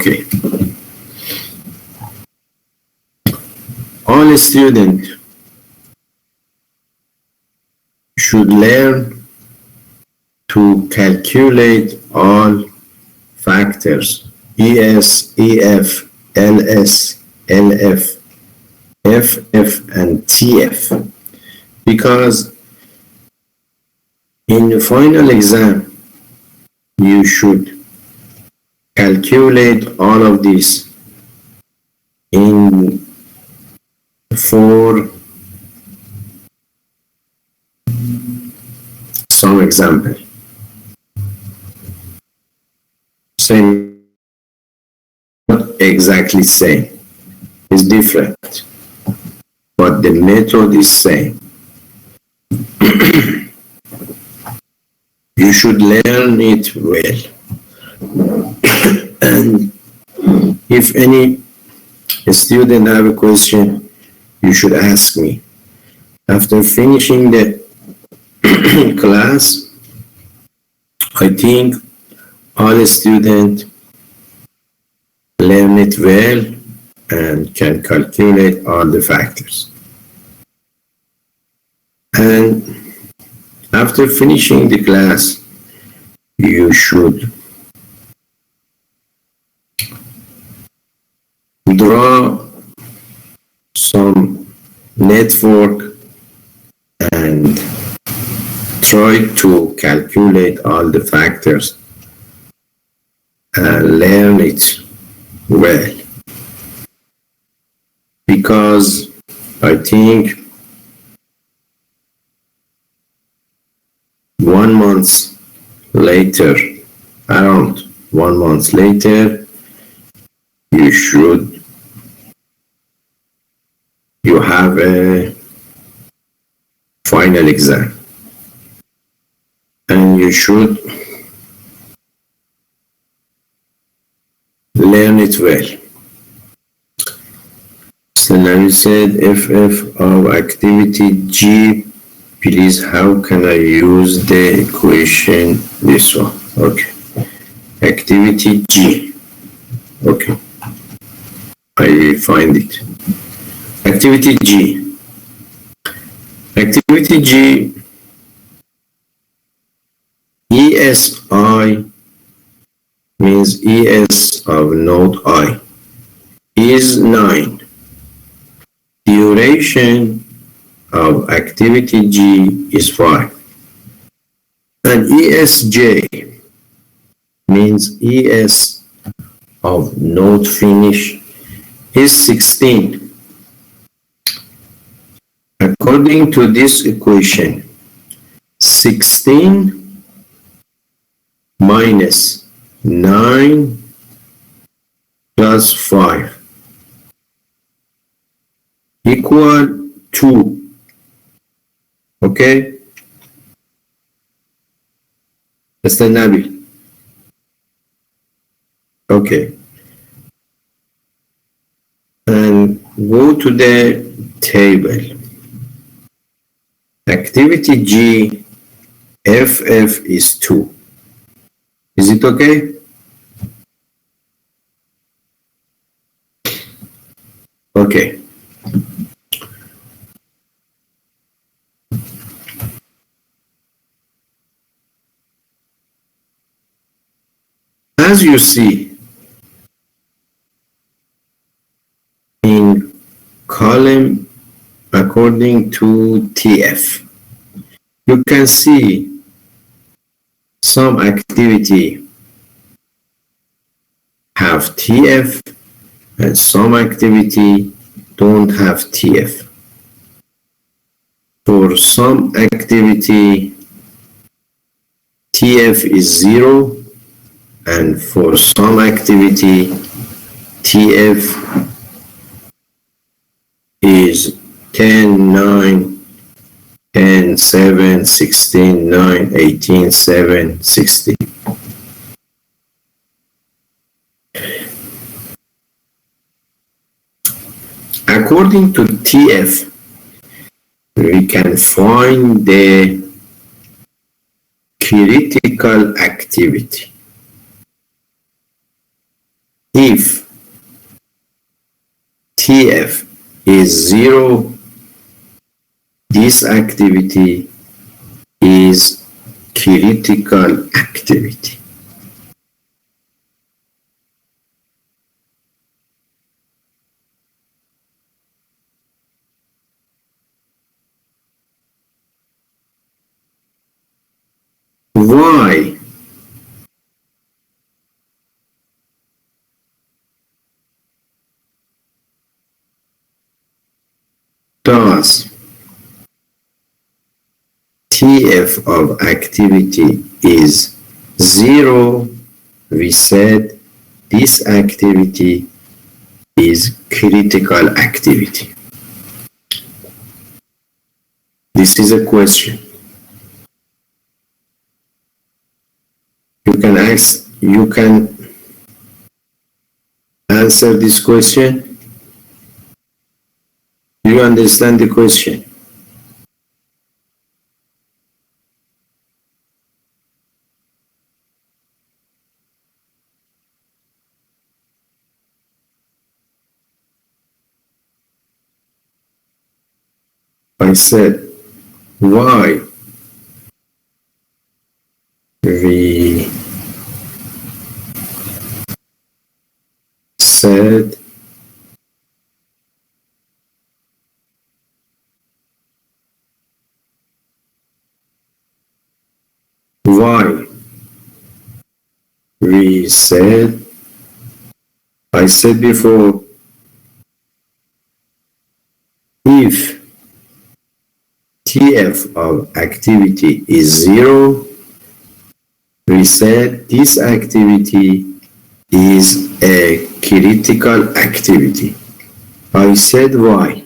Okay. All students should learn to calculate all factors ES, EF, LS, LF, FF, and TF, because in the final exam you should calculate all of these in for some example. Same, not exactly same, it's different, but the method is same. You should learn it well. And if any student have a question, you should ask me. After finishing the class, I think all students learn it well and can calculate all the factors. And after finishing the class, you should draw some network and try to calculate all the factors and learn it well, because I think 1 month later, around 1 month later, you have a final exam, and you should learn it well. So now you said FF of activity G, please, how can I use the equation this one? Okay, activity G. Okay, I find it. Activity G. Activity G, ESI means ES of node I is 9. Duration of activity G is 5. And ESJ means ES of node finish is 16. According to this equation, 16 minus 9 plus 5 equal 2. Okay? Mr. Nabi. Okay. And go to the table. Activity G, FF is 2. Is it okay? Okay. As you see in column according to TF, you can see some activity have TF and some activity don't have TF. For some activity, TF is 0, and for some activity, TF is 10, 9, 10, 7, 16, 9, 18, 7, 16. According to TF, we can find the critical activity. if TF is 0, this activity is critical activity. Why? Does TF of activity is 0, we said this activity is critical activity. This is a question. You can answer this question. Do you understand the question? I said, why we said why we said, I said before, if TF of activity is 0, we said this activity is a critical activity. I said why.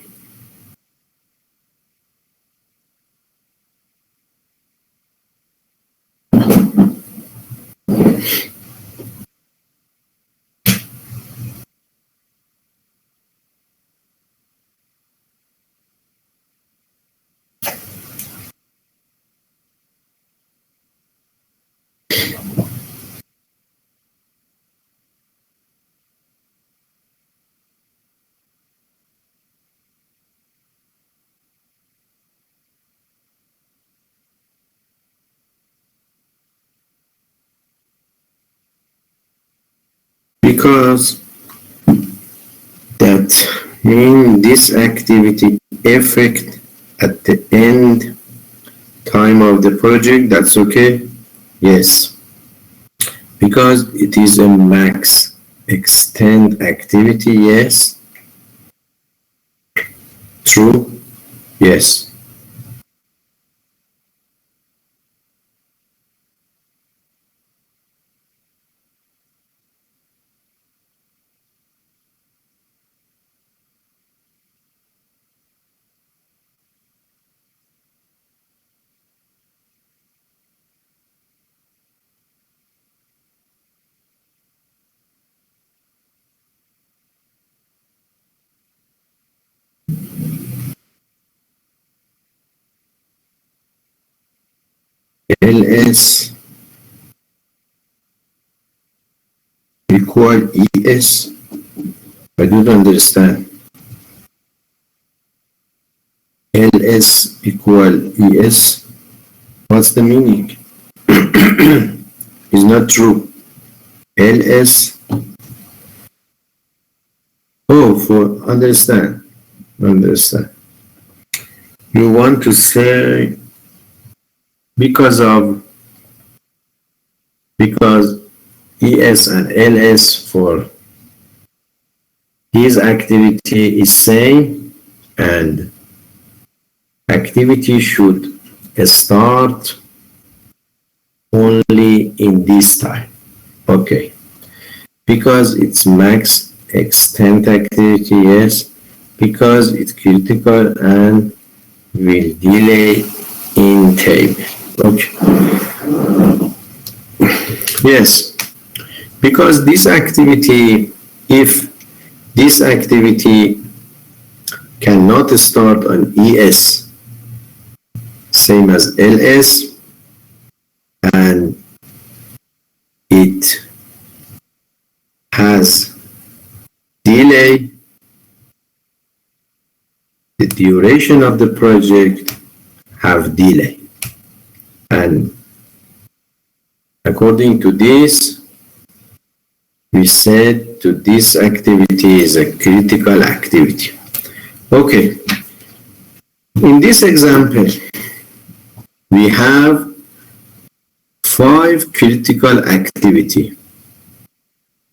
Because that means this activity effect at the end time of the project, that's okay? Yes. Because it is a max extend activity, yes. True? Yes. LS equal ES? I don't understand. LS equal ES? What's the meaning? It's not true. LS. Oh, for understand. Understand. You want to say because ES and LS for his activity is same and activity should start only in this time. Okay. Because it's max extent activity, yes. Because it's critical and will delay in table. Okay. Yes. Because this activity, if this activity cannot start on ES, same as LS, and it has duration of the project have delay. And according to this, we said to this activity is a critical activity. Okay. In this example, we have 5 critical activity.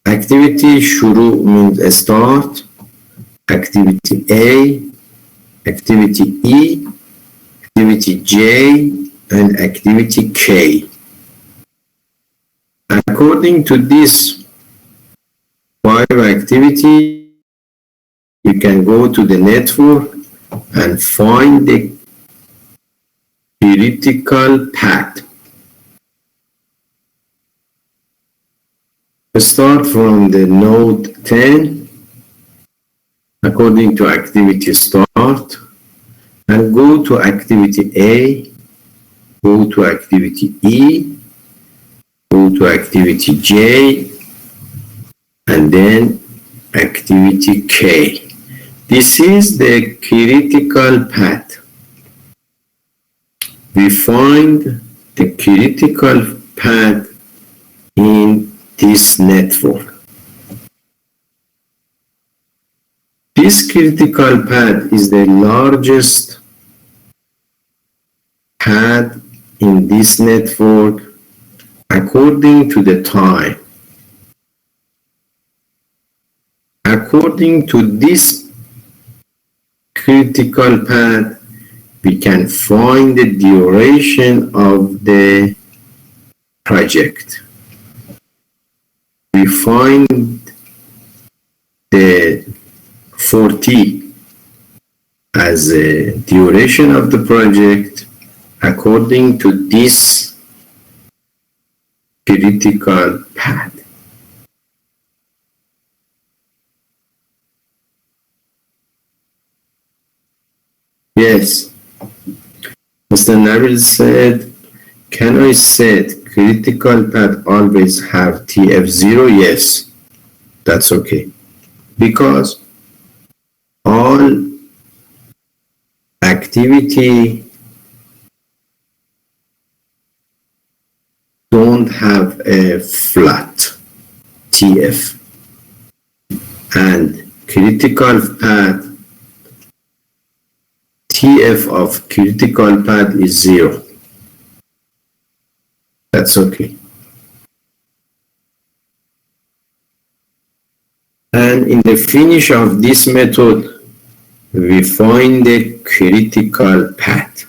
Activity shuru means start, activity A, activity E, activity J, and activity K. According to this 5 activity, you can go to the network and find the critical path. Start from the node 10 according to activity start and go to activity A, go to activity E, go to activity J, and then activity K. This is the critical path. We find the critical path in this network. This critical path is the largest path in this network according to the time. According to this critical path, we can find the duration of the project. We find the 40 as a duration of the project according to this critical path. Yes. Mr. Nabil said, can I set critical path always have TF0? Yes, that's okay. Because all activity don't have a flat TF, and critical path TF of critical path is 0. That's okay. And in the finish of this method, we find the critical path.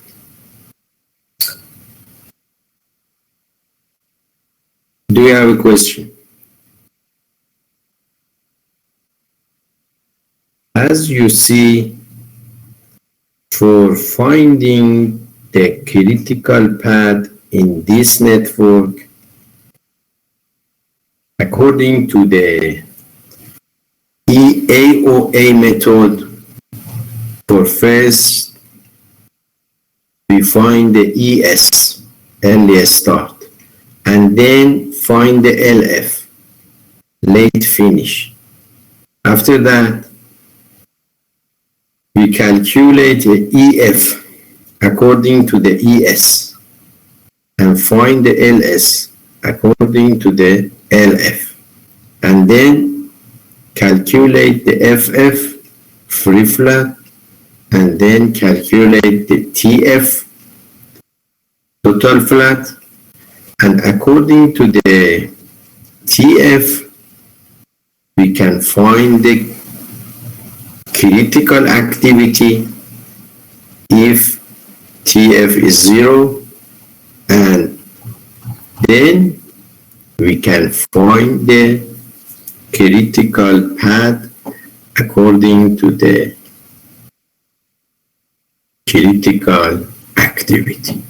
Do you have a question? As you see, for finding the critical path in this network, according to the EAOA method, for first, we find the ES, early start, and then find the LF, late finish. After that, we calculate the EF according to the ES and find the LS according to the LF, and then calculate the FF, free flat, and then calculate the TF, total flat, and according to the TF, we can find the critical activity if TF is 0, and then we can find the critical path according to the critical activity.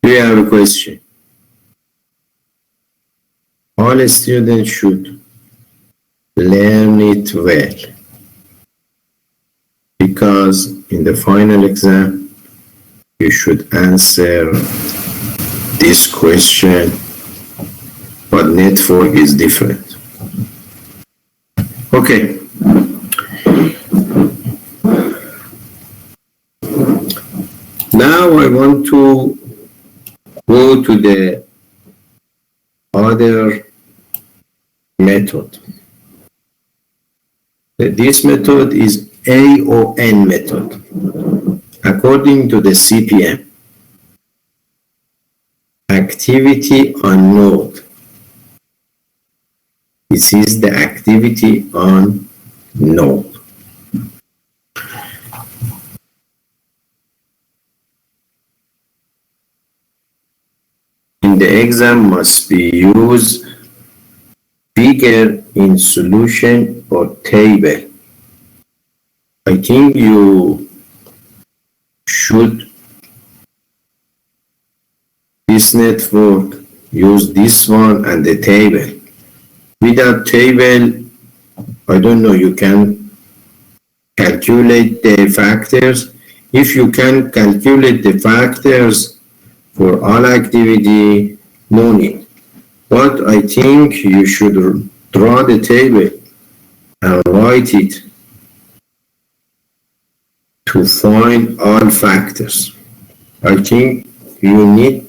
Do you have a question? All students should learn it well, because in the final exam you should answer this question, but network is different. Okay. Now I want to go to the other method. This method is AON method. According to the CPM, activity on node. This is the activity on node. In the exam must be used figure in solution or table. I think you should this network use this one and the table. Without table, I don't know, you can calculate the factors. If you can calculate the factors for all activity, no need. But I think you should draw the table and write it to find all factors. I think you need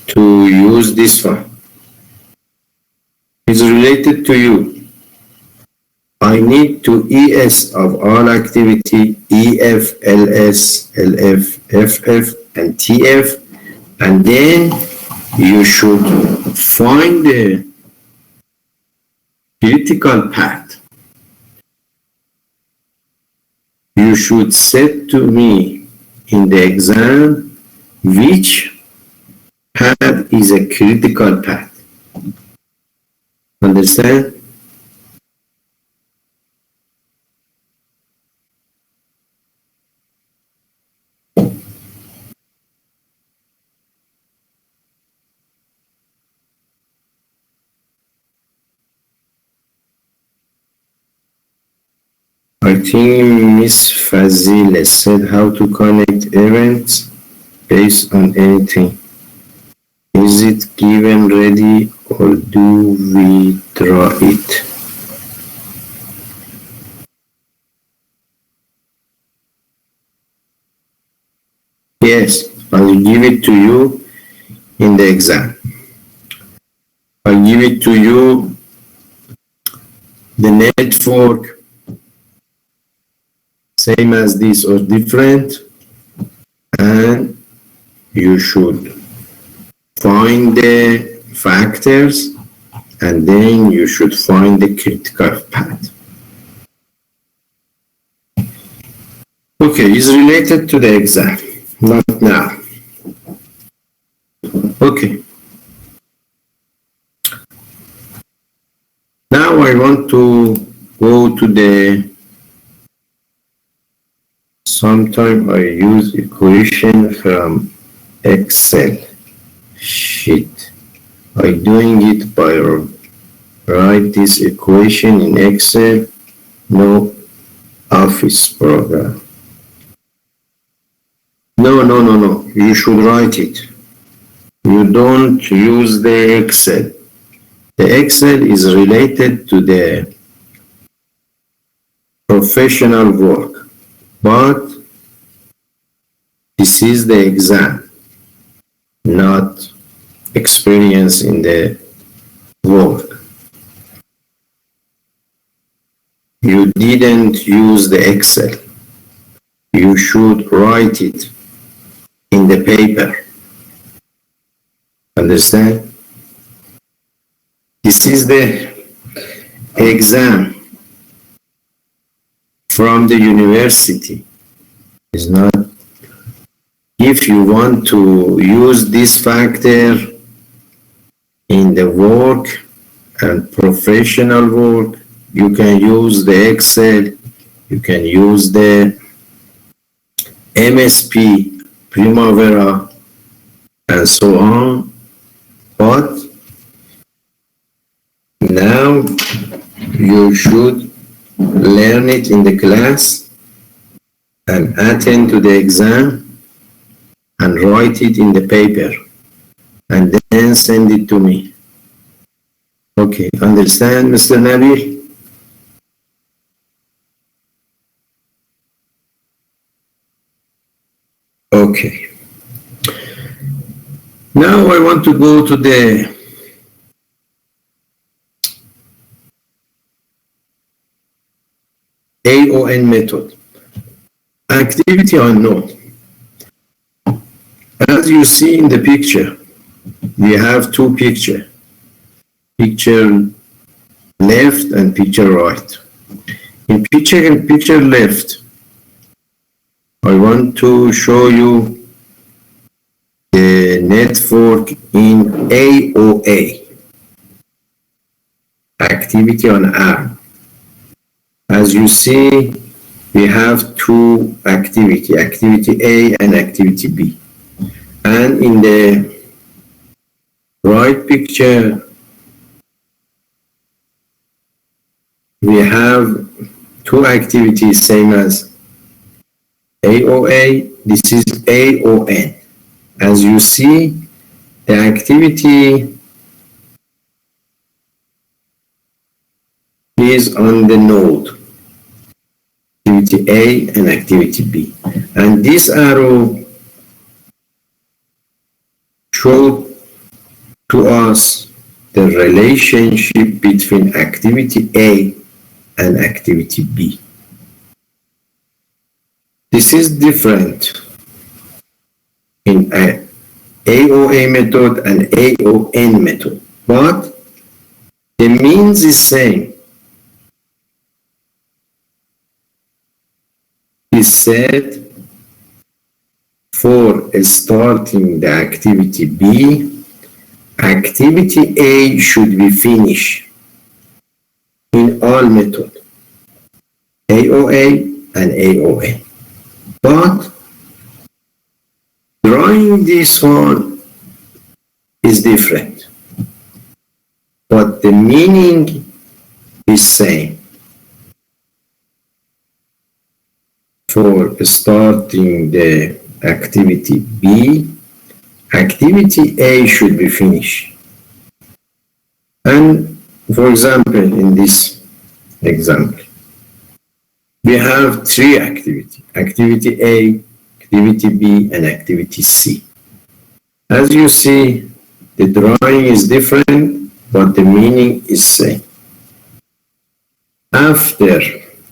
to use this one. It's related to you. I need to ES of all activity, EF, LS, LF, FF, and TF, and then you should find the critical path. You should say to me in the exam which path is a critical path. Understand? I think Miss Fazil said how to connect events based on anything. Is it given ready or do we draw it? Yes, I will give it to you in the exam. I'll give it to you the network same as this or different, and you should find the factors and then you should find the critical path. Okay, it's related to the exam, not now. Okay. Now I want to go to the sometimes I use equation from Excel sheet. I'm doing it by write this equation in Excel, no office program. No. You should write it. You don't use the Excel. The Excel is related to the professional work, but this is the exam, not experience in the work. You didn't use the Excel. You should write it in the paper. Understand? This is the exam from the university. It's not. If you want to use this factor in the work and professional work, you can use the Excel, you can use the MSP, Primavera, and so on. But now you should learn it in the class and attend to the exam and write it in the paper and then send it to me. Okay, understand, Mr. Nabil? Okay. Now I want to go to the AON method. Activity unknown. As you see in the picture, we have two pictures. Picture left and picture right. In picture left, I want to show you the network in AOA, activity on ARM. As you see, we have two activity A and activity B. And in the right picture, we have two activities same as AOA. This is AON. As you see, the activity is on the node, activity A and activity B. And this arrow showed to us the relationship between activity A and activity B. This is different in AOA method and AON method, but the means is same. Is said for starting the activity B, activity A should be finished in all methods, AOA and AON. But drawing this one is different, but the meaning is same. For starting the activity B, activity A should be finished. And for example, in this example, we have three activities, activity A, activity B, and activity C. As you see, the drawing is different, but the meaning is same. After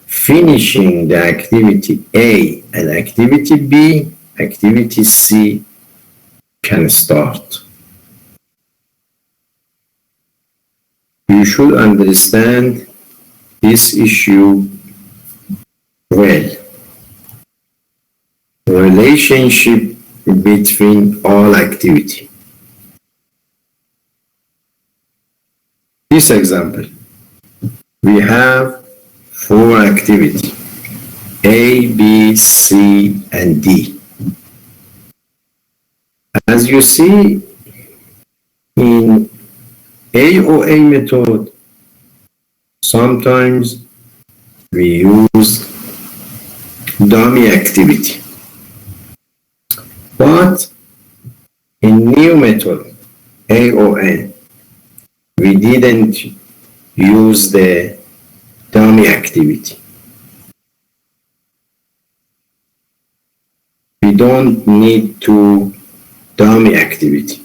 finishing the activity A and activity B, activity C can start. You should understand this issue well. The relationship between all activity. This example, we have four activities, A, B, C, and D. As you see, in AOA method, sometimes we use dummy activity. But in new method, AON, we didn't use the dummy activity. We don't need to dummy activity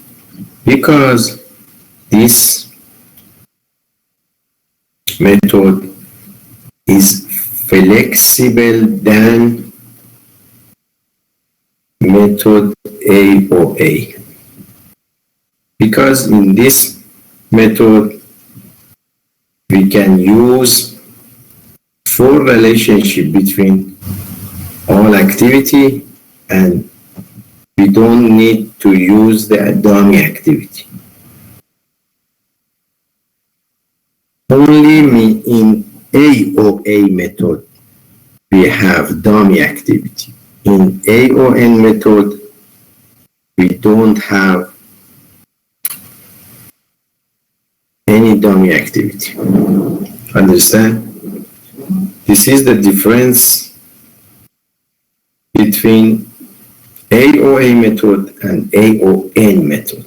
because this method is flexible than method AOA. Because in this method, we can use full relationship between all activity and we don't need to use the dummy activity. Only in AOA method, we have dummy activity. In AON method, we don't have any dummy activity. Understand? This is the difference between AOA method and AON method.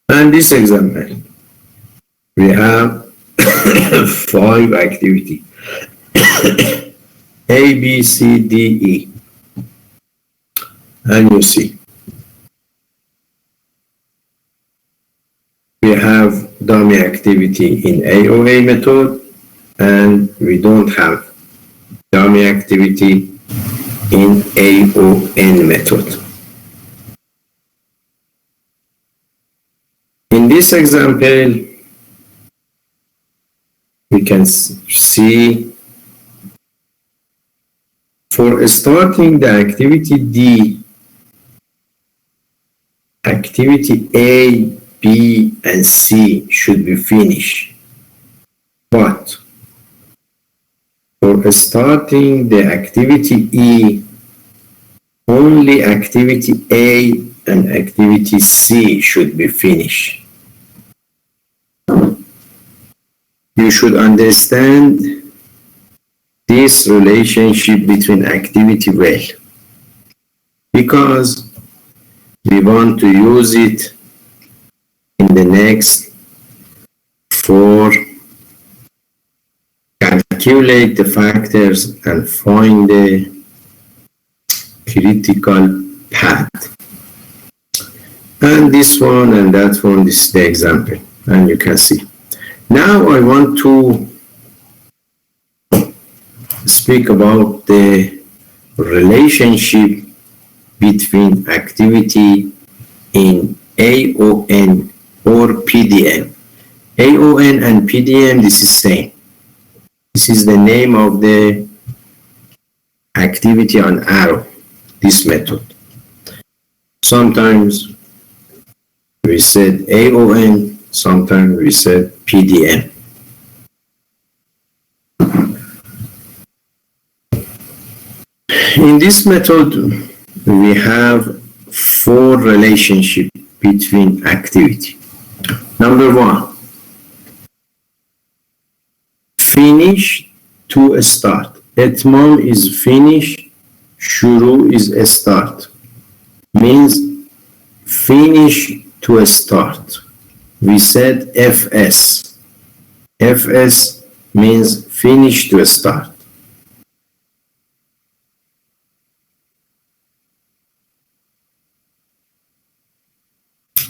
And this example, we have 5 activities. A, B, C, D, E. And you see, we have dummy activity in AOA method, and we don't have dummy activity in AON method. In this example, we can see for starting the activity D, activity A, B, and C should be finished. But for starting the activity E, only activity A and activity C should be finished. You should understand this relationship between activity well, because we want to use it in the next for calculate the factors and find the critical path. And this one and that one, this is the example, and you can see. Now I want to speak about the relationship between activity in AON or PDM. AON and PDM, this is same. This is the name of the activity on arrow, this method. Sometimes we said AON, sometimes we said PDM. In this method, we have four relationships between activity. Number one, finish to start. Etmam is finish, shuru is start. Means finish to start. We said FS. FS means finish to start.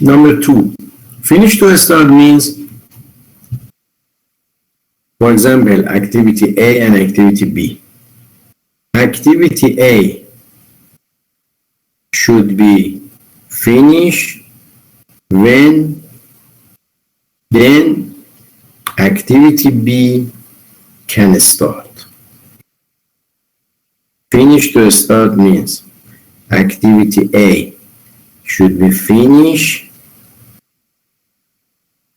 Number two, finish to start means, for example, activity A and activity B. Activity A should be finished when then activity B can start. Finish to start means activity A should be finished,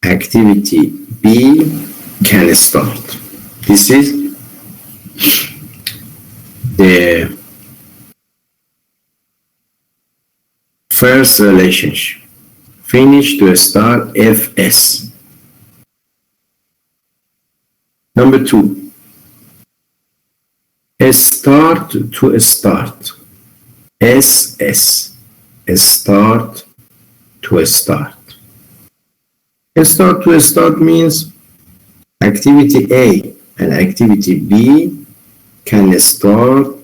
activity B can start. This is the first relationship. Finish to start, FS. Number two, start to start, SS. Start to start. Start to start means activity A and activity B can start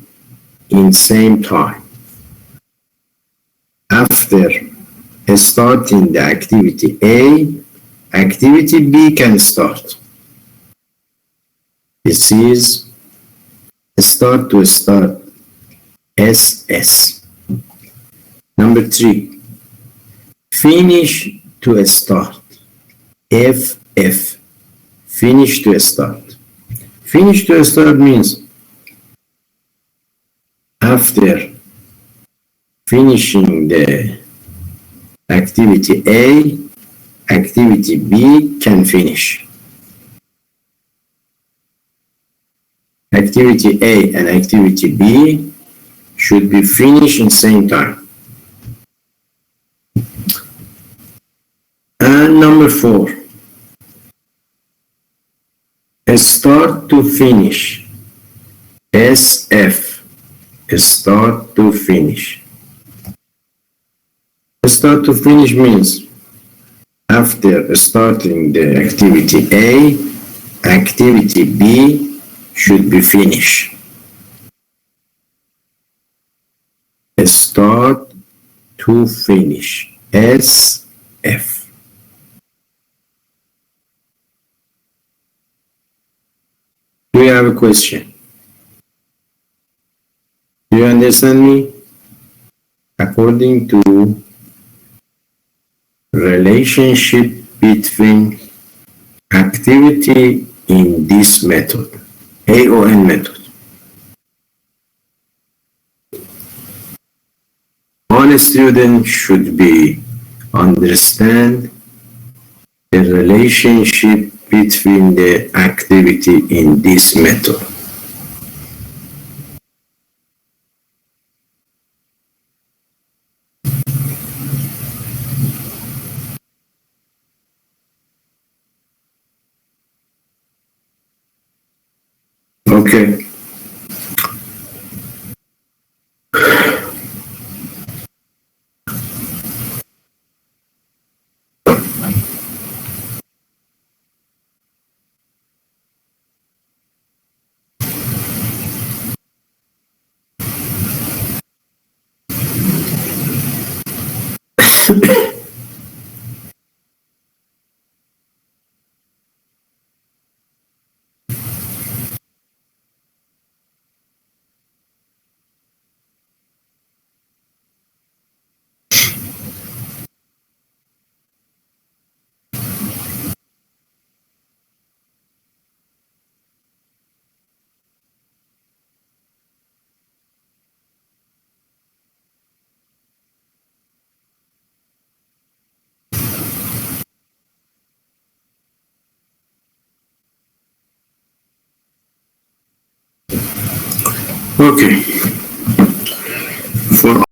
in same time. After starting the activity A, activity B can start. This is start to start, SS. Number three, finish to start, FF. Finish to start. Finish to start means after finishing the activity A, activity B can finish. Activity A and activity B should be finished in same time. And number four, start to finish, SF. Start to finish. Start to finish means after starting the activity A, activity B should be finished. start to finish, SF. Do you have a question? Do you understand me? According to relationship between activity in this method, AON method. All students should be understand the relationship between the activity in this method. Okay. Okay. For